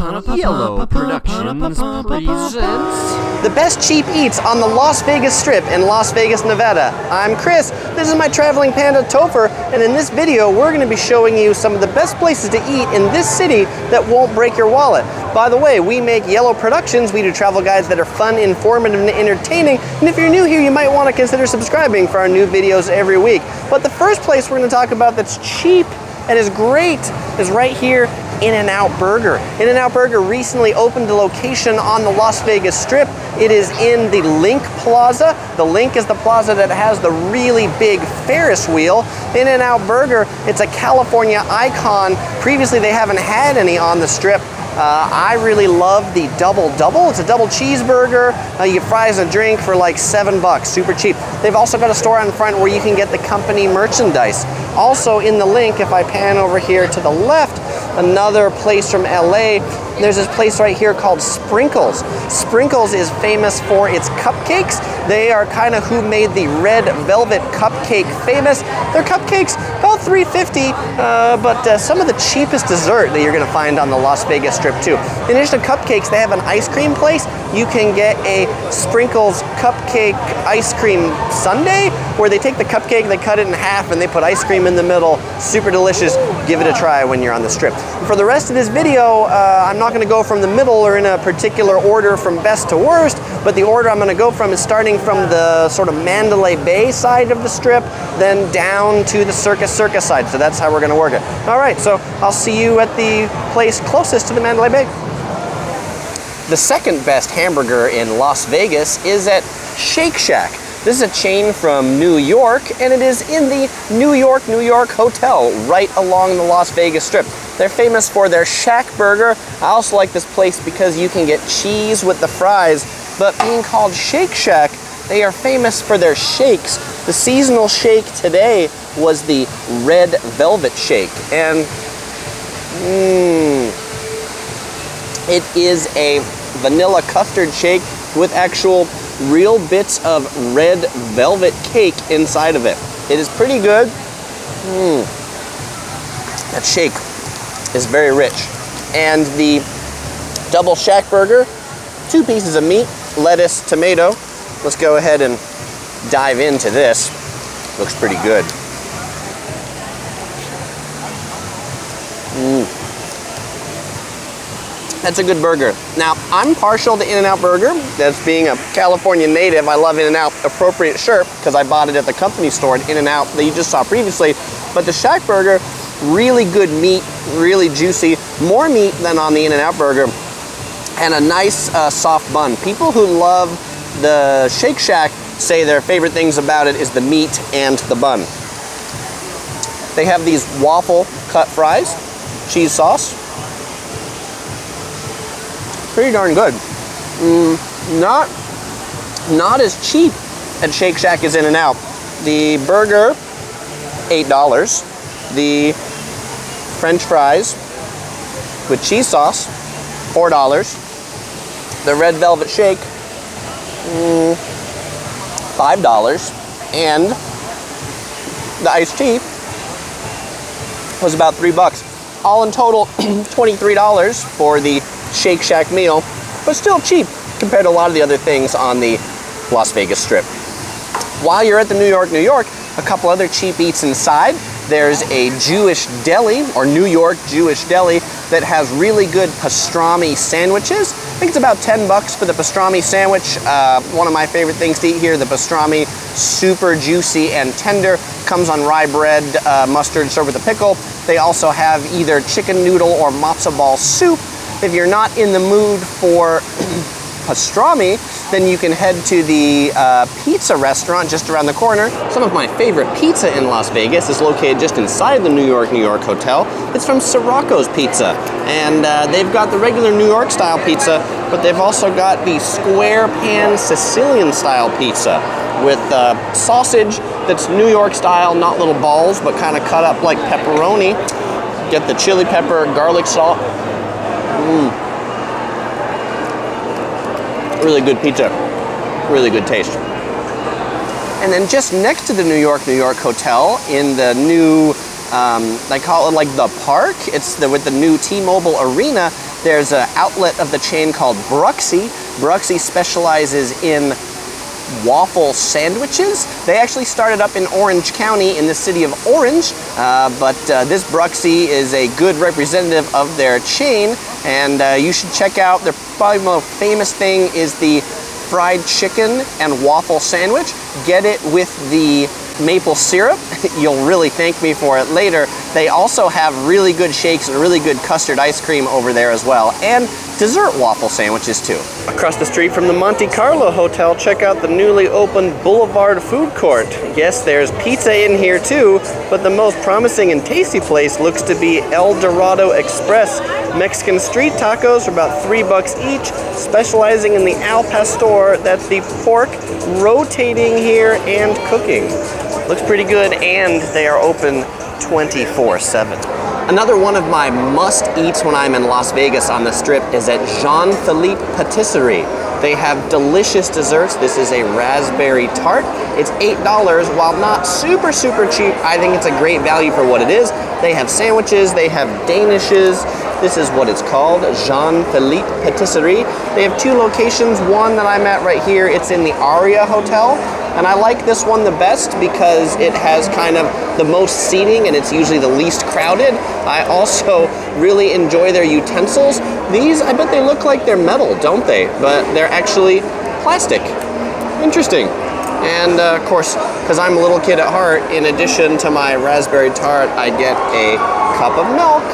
Yellow Productions presents the best cheap eats on the Las Vegas Strip in Las Vegas, Nevada. I'm Chris, this is my traveling panda Topher, and in this video we're going to be showing you some of the best places to eat in this city that won't break your wallet. By the way, we make Yellow Productions. We do travel guides that are fun, informative, and entertaining, and if you're new here you might want to consider subscribing for our new videos every week. But the first place we're going to talk about that's cheap and is great is right here, In-N-Out Burger. In-N-Out Burger recently opened a location on the Las Vegas Strip. It is in the Link Plaza. The Link is the plaza that has the really big Ferris wheel. In-N-Out Burger, it's a California icon. Previously they haven't had any on the Strip. I really love the Double Double. It's a double cheeseburger. You get fries and a drink for like $7, super cheap. They've also got a store on the front where you can get the company merchandise. Also in the Link, if I pan over here to the left, another place from LA, there's this place right here called Sprinkles. Sprinkles is famous for its cupcakes. They are kind of who made the red velvet cupcake famous. Their cupcakes, about $3.50, but some of the cheapest dessert that you're gonna find on the Las Vegas Strip too. In addition to cupcakes, they have an ice cream place. You can get a Sprinkles cupcake ice cream sundae, where they take the cupcake, they cut it in half, and they put ice cream in the middle. Super delicious. Give it a try when you're on the Strip. For the rest of this video, I'm not going to go from the middle or in a particular order from best to worst, but the order I'm going to go from is starting from the sort of Mandalay Bay side of the Strip, then down to the Circus side. So that's how we're going to work it. All right, so I'll see you at the place closest to the Mandalay Bay. The second best hamburger in Las Vegas is at Shake Shack. This is a chain from New York, and it is in the New York Hotel right along the Las Vegas Strip. They're famous for their Shack Burger. I also like this place because you can get cheese with the fries, but being called Shake Shack, they are famous for their shakes. The seasonal shake today was the red velvet shake, and it is a vanilla custard shake with actual real bits of red velvet cake inside of it. It is pretty good. That shake is very rich. And the double Shack burger, 2 pieces of meat, lettuce, tomato. Let's go ahead and dive into this. Looks pretty good. That's a good burger. Now, I'm partial to In-N-Out Burger. That's being a California native. I love In-N-Out. Appropriate shirt, because I bought it at the company store at In-N-Out that you just saw previously. But the Shack Burger, really good meat, really juicy. More meat than on the In-N-Out Burger. And a nice soft bun. People who love the Shake Shack say their favorite things about it is the meat and the bun. They have these waffle cut fries, cheese sauce. Pretty darn good. Not as cheap at Shake Shack as In-N-Out. The burger, $8. The French fries with cheese sauce, $4. The red velvet shake, $5. And the iced tea was about $3. All in total, $23 for the Shake Shack meal, but still cheap compared to a lot of the other things on the Las Vegas Strip. While you're at the New York, a couple other cheap eats inside. There's a Jewish deli, or New York Jewish deli, that has really good pastrami sandwiches. I think it's about $10 for the pastrami sandwich. One of my favorite things to eat here, the pastrami, super juicy and tender. Comes on rye bread, mustard, served with a pickle. They also have either chicken noodle or matzo ball soup. If you're not in the mood for pastrami, then you can head to the pizza restaurant just around the corner. Some of my favorite pizza in Las Vegas is located just inside the New York Hotel. It's from Sirroco's Pizza, and they've got the regular New York style pizza, but they've also got the square pan Sicilian style pizza with sausage that's New York style, not little balls, but kind of cut up like pepperoni. Get the chili pepper, garlic salt. Really good pizza, really good taste. And then just next to the New York Hotel, in the new, they call it like the park, it's with the new T-Mobile Arena, There's an outlet of the chain called Bruxie. Bruxie specializes in waffle sandwiches. They actually started up in Orange County in the city of Orange, but this Bruxie is a good representative of their chain, and you should check out their probably most famous thing is the fried chicken and waffle sandwich. Get it with the maple syrup. You'll really thank me for it later. They also have really good shakes and really good custard ice cream over there as well, and dessert waffle sandwiches too. Across the street from the Monte Carlo Hotel, check out the newly opened Boulevard food court. Yes, there's pizza in here too, but the most promising and tasty place looks to be El Dorado Express. Mexican street tacos for about $3 each, specializing in the al pastor, that's the pork, rotating here and cooking. Looks pretty good, and they are open 24/7. Another one of my must-eats when I'm in Las Vegas on the Strip is at Phillipe Patisserie. They have delicious desserts. This is a raspberry tart. It's $8. While not super cheap, I think it's a great value for what it is. They have sandwiches, they have danishes. This is what it's called, Phillipe Patisserie. They have two locations, one that I'm at right here, it's in the Aria Hotel. And I like this one the best because it has kind of the most seating and it's usually the least crowded. I also really enjoy their utensils. These, I bet they look like they're metal, don't they? But they're actually plastic. Interesting. And of course, because I'm a little kid at heart, in addition to my raspberry tart, I get a cup of milk.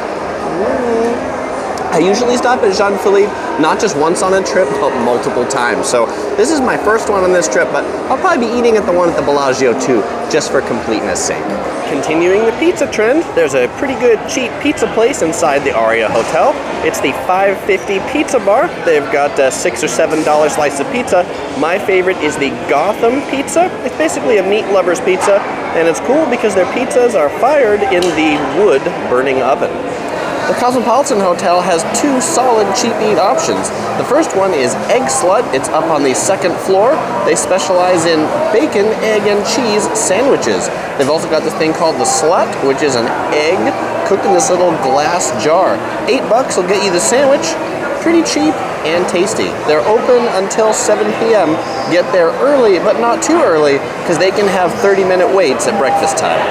I usually stop at Phillipe, not just once on a trip, but multiple times. So this is my first one on this trip, but I'll probably be eating at the one at the Bellagio too, just for completeness sake. Continuing the pizza trend, there's a pretty good cheap pizza place inside the Aria Hotel. It's the $5.50 Pizza Bar. They've got $6 or $7 slice of pizza. My favorite is the Gotham Pizza. It's basically a meat lover's pizza, and it's cool because their pizzas are fired in the wood burning oven. The Cosmopolitan Hotel has two solid cheap eat options. The first one is Egg Slut. It's up on the second floor. They specialize in bacon, egg, and cheese sandwiches. They've also got this thing called the Slut, which is an egg cooked in this little glass jar. $8 will get you the sandwich. Pretty cheap and tasty. They're open until 7 p.m. Get there early, but not too early, because they can have 30-minute waits at breakfast time.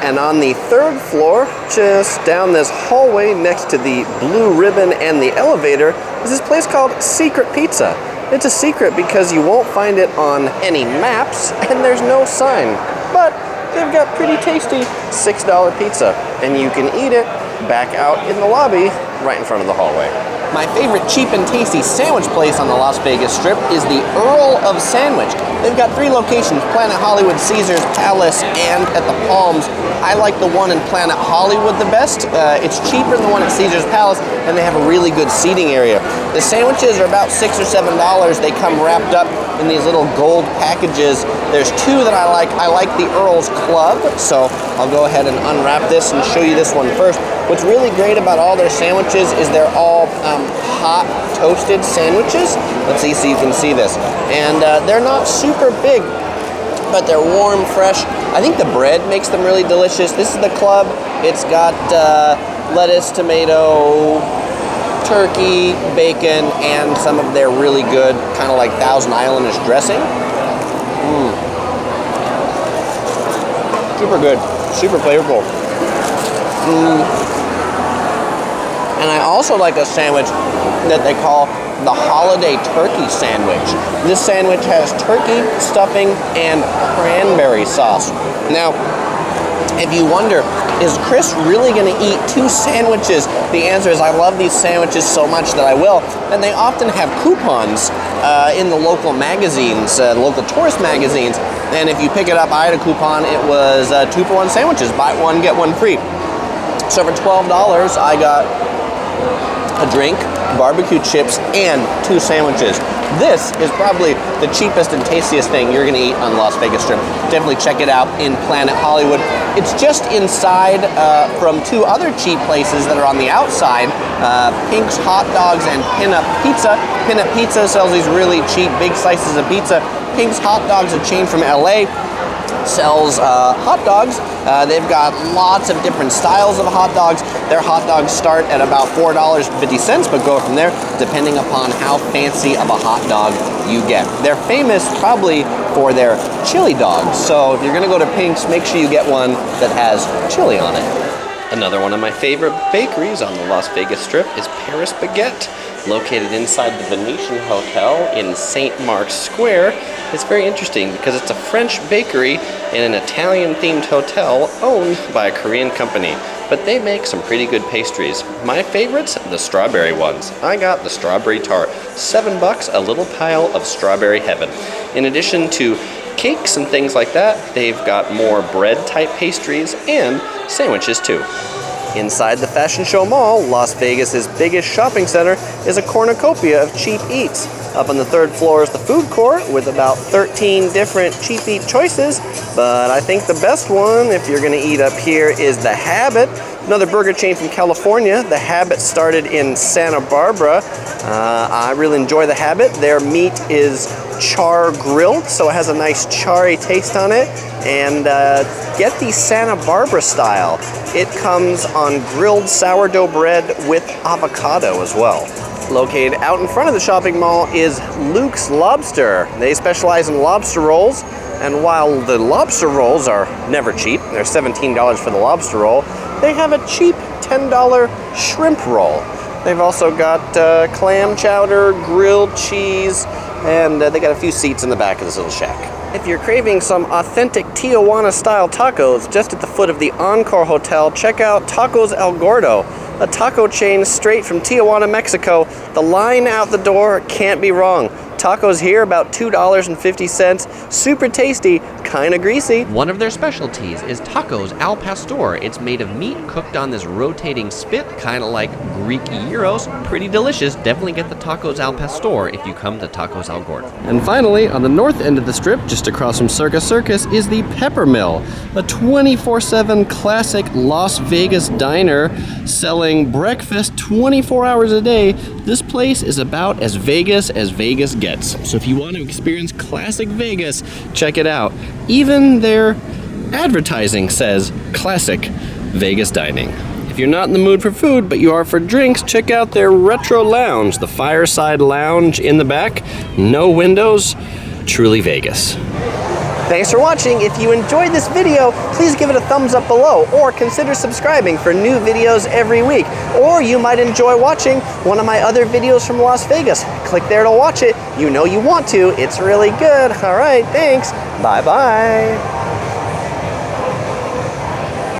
And on the third floor, just down this hallway next to the blue ribbon and the elevator, is this place called Secret Pizza. It's a secret because you won't find it on any maps and there's no sign. But they've got pretty tasty $6 pizza, and you can eat it back out in the lobby right in front of the hallway. My favorite cheap and tasty sandwich place on the Las Vegas Strip is the Earl of Sandwich. They've got 3 locations, Planet Hollywood, Caesars Palace, and at the Palms. I like the one in Planet Hollywood the best. It's cheaper than the one at Caesars Palace, and they have a really good seating area. The sandwiches are about $6 or $7. They come wrapped up in these little gold packages. There's 2 that I like. I like the Earl's Club, so I'll go ahead and unwrap this and show you this one first. What's really great about all their sandwiches is they're all hot toasted sandwiches. Let's see so you can see this. And they're not super big, but they're warm, fresh. I think the bread makes them really delicious. This is the Club. It's got lettuce, tomato, turkey, bacon, and some of their really good kind of like Thousand Islandish dressing. Super good, super flavorful. And I also like a sandwich that they call the Holiday Turkey Sandwich. This sandwich has turkey, stuffing, and cranberry sauce. Now, if you wonder, is Chris really going to eat 2 sandwiches? The answer is I love these sandwiches so much that I will. And they often have coupons in the local magazines, local tourist magazines. And if you pick it up, I had a coupon, it was 2-for-1 sandwiches. Buy one, get one free. So for $12, I got a drink, barbecue chips, and 2 sandwiches. This is probably the cheapest and tastiest thing you're going to eat on Las Vegas Strip. Definitely check it out in Planet Hollywood. It's just inside from 2 other cheap places that are on the outside, Pink's Hot Dogs and Pinup Pizza. Pinup Pizza sells these really cheap big slices of pizza. Pink's Hot Dogs, a chain from LA. sells hot dogs. They've got lots of different styles of hot dogs. Their hot dogs start at about $4.50, but go from there depending upon how fancy of a hot dog you get. They're famous probably for their chili dogs, so if you're gonna go to Pink's, make sure you get one that has chili on it. Another one of my favorite bakeries on the Las Vegas Strip is Paris Baguette. Located inside the Venetian Hotel in St. Mark's Square. It's very interesting because it's a French bakery in an Italian-themed hotel owned by a Korean company. But they make some pretty good pastries. My favorites, the strawberry ones. I got the strawberry tart. $7, a little pile of strawberry heaven. In addition to cakes and things like that, they've got more bread-type pastries and sandwiches too. Inside the Fashion Show Mall, Las Vegas's biggest shopping center, is a cornucopia of cheap eats. Up on the third floor is the food court with about 13 different cheap eat choices, but I think the best one, if you're gonna eat up here, is The Habit, another burger chain from California. The Habit started in Santa Barbara. I really enjoy The Habit. Their meat is char grilled, so it has a nice charry taste on it. And get the Santa Barbara style. It comes on grilled sourdough bread with avocado as well. Located out in front of the shopping mall is Luke's Lobster. They specialize in lobster rolls, and while the lobster rolls are never cheap, they're $17 for the lobster roll, they have a cheap $10 shrimp roll. They've also got clam chowder, grilled cheese, and they got a few seats in the back of this little shack. If you're craving some authentic Tijuana-style tacos, just at the foot of the Encore Hotel, check out Tacos El Gordo, a taco chain straight from Tijuana, Mexico. The line out the door can't be wrong. Tacos here about $2.50, super tasty, kinda greasy. One of their specialties is tacos al pastor. It's made of meat cooked on this rotating spit, kind of like Greek gyros. Pretty delicious. Definitely get the tacos al pastor if you come to Tacos El Gordo. And finally, on the north end of the strip, just across from Circus Circus, is the Peppermill, a 24/7 classic Las Vegas diner selling breakfast 24 hours a day. This place is about as Vegas gets. So if you want to experience classic Vegas, check it out. Even their advertising says classic Vegas dining. If you're not in the mood for food, but you are for drinks, check out their retro lounge, the Fireside Lounge in the back. No windows, truly Vegas. Thanks for watching. If you enjoyed this video, please give it a thumbs up below or consider subscribing for new videos every week. Or you might enjoy watching one of my other videos from Las Vegas. Click there to watch it. You know you want to. It's really good. All right, thanks. Bye-bye.